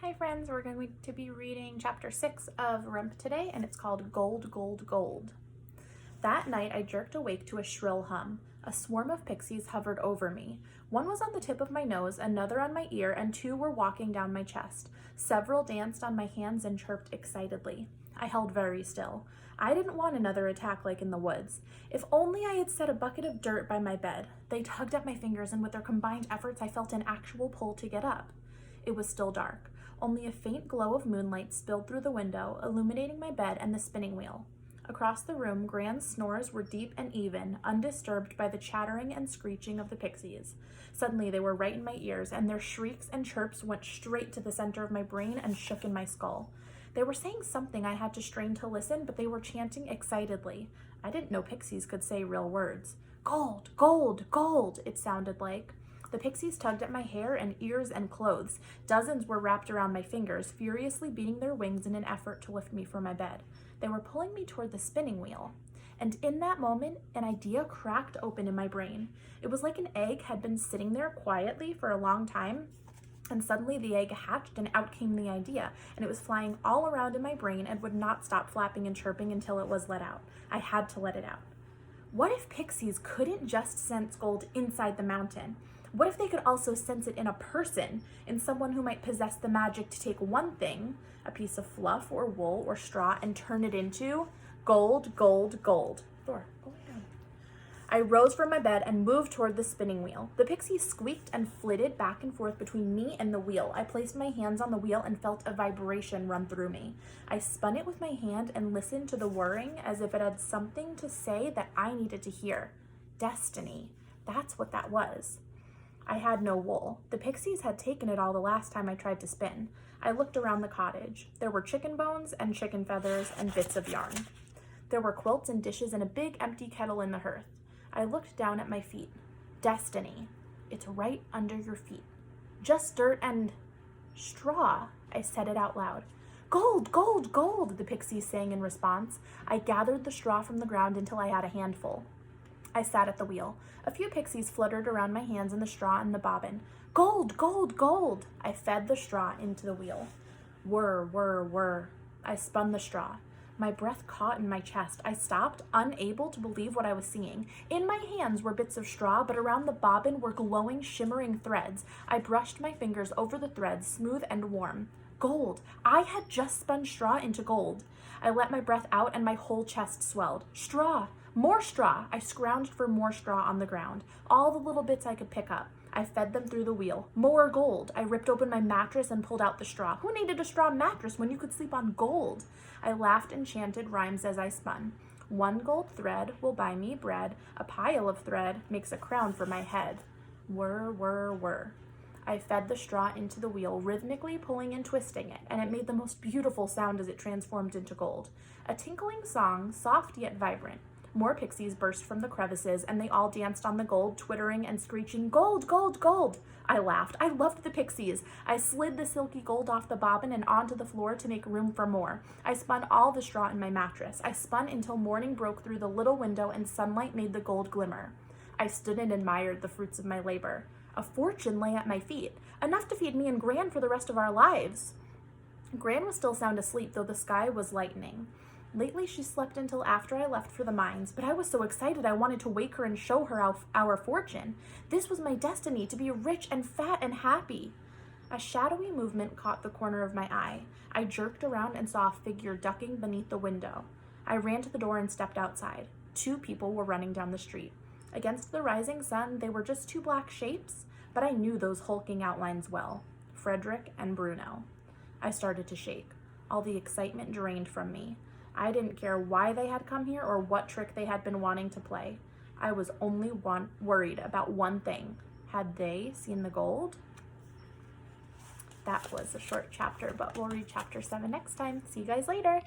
Hi friends, we're going to be reading chapter 6 of RUMP today, and it's called Gold, Gold, Gold. That night I jerked awake to a shrill hum. A swarm of pixies hovered over me. One was on the tip of my nose, another on my ear, and two were walking down my chest. Several danced on my hands and chirped excitedly. I held very still. I didn't want another attack like in the woods. If only I had set a bucket of dirt by my bed. They tugged at my fingers, and with their combined efforts I felt an actual pull to get up. It was still dark. Only a faint glow of moonlight spilled through the window, illuminating my bed and the spinning wheel. Across the room, Gran's snores were deep and even, undisturbed by the chattering and screeching of the pixies. Suddenly they were right in my ears, and their shrieks and chirps went straight to the center of my brain and shook in my skull. They were saying something I had to strain to listen, but they were chanting excitedly. I didn't know pixies could say real words. Gold, gold, gold, it sounded like. The pixies tugged at my hair and ears and clothes. Dozens were wrapped around my fingers, furiously beating their wings in an effort to lift me from my bed. They were pulling me toward the spinning wheel. And in that moment, an idea cracked open in my brain. It was like an egg had been sitting there quietly for a long time, and suddenly the egg hatched and out came the idea, and it was flying all around in my brain and would not stop flapping and chirping until it was let out. I had to let it out. What if pixies couldn't just sense gold inside the mountain? What if they could also sense it in a person, in someone who might possess the magic to take one thing, a piece of fluff or wool or straw, and turn it into gold, gold, gold? Thor, go lay down. I rose from my bed and moved toward the spinning wheel. The pixies squeaked and flitted back and forth between me and the wheel. I placed my hands on the wheel and felt a vibration run through me. I spun it with my hand and listened to the whirring as if it had something to say that I needed to hear. Destiny. That's what that was. I had no wool. The pixies had taken it all the last time I tried to spin. I looked around the cottage. There were chicken bones and chicken feathers and bits of yarn. There were quilts and dishes and a big empty kettle in the hearth. I looked down at my feet. Destiny. It's right under your feet. Just dirt and straw. I said it out loud. Gold, gold, gold, the pixies sang in response. I gathered the straw from the ground until I had a handful. I sat at the wheel. A few pixies fluttered around my hands in the straw and the bobbin. Gold, gold, gold! I fed the straw into the wheel. Whir, whir, whir. I spun the straw. My breath caught in my chest. I stopped, unable to believe what I was seeing. In my hands were bits of straw, but around the bobbin were glowing, shimmering threads. I brushed my fingers over the threads, smooth and warm. Gold. I had just spun straw into gold. I let my breath out and my whole chest swelled. Straw. More straw. I scrounged for more straw on the ground. All the little bits I could pick up. I fed them through the wheel. More gold. I ripped open my mattress and pulled out the straw. Who needed a straw mattress when you could sleep on gold? I laughed and chanted rhymes as I spun. One gold thread will buy me bread. A pile of thread makes a crown for my head. Whir, whir, whir. I fed the straw into the wheel, rhythmically pulling and twisting it, and it made the most beautiful sound as it transformed into gold. A tinkling song, soft yet vibrant. More pixies burst from the crevices, and they all danced on the gold, twittering and screeching, gold, gold, gold! I laughed. I loved the pixies. I slid the silky gold off the bobbin and onto the floor to make room for more. I spun all the straw in my mattress. I spun until morning broke through the little window and sunlight made the gold glimmer. I stood and admired the fruits of my labor. A fortune lay at my feet, enough to feed me and Gran for the rest of our lives. Gran was still sound asleep, though the sky was lightening. Lately, she slept until after I left for the mines, but I was so excited I wanted to wake her and show her our fortune. This was my destiny, to be rich and fat and happy. A shadowy movement caught the corner of my eye. I jerked around and saw a figure ducking beneath the window. I ran to the door and stepped outside. 2 people were running down the street. Against the rising sun, they were just 2 black shapes, but I knew those hulking outlines well. Frederick and Bruno. I started to shake. All the excitement drained from me. I didn't care why they had come here or what trick they had been wanting to play. I was only worried about one thing. Had they seen the gold? That was a short chapter, but we'll read chapter 7 next time. See you guys later.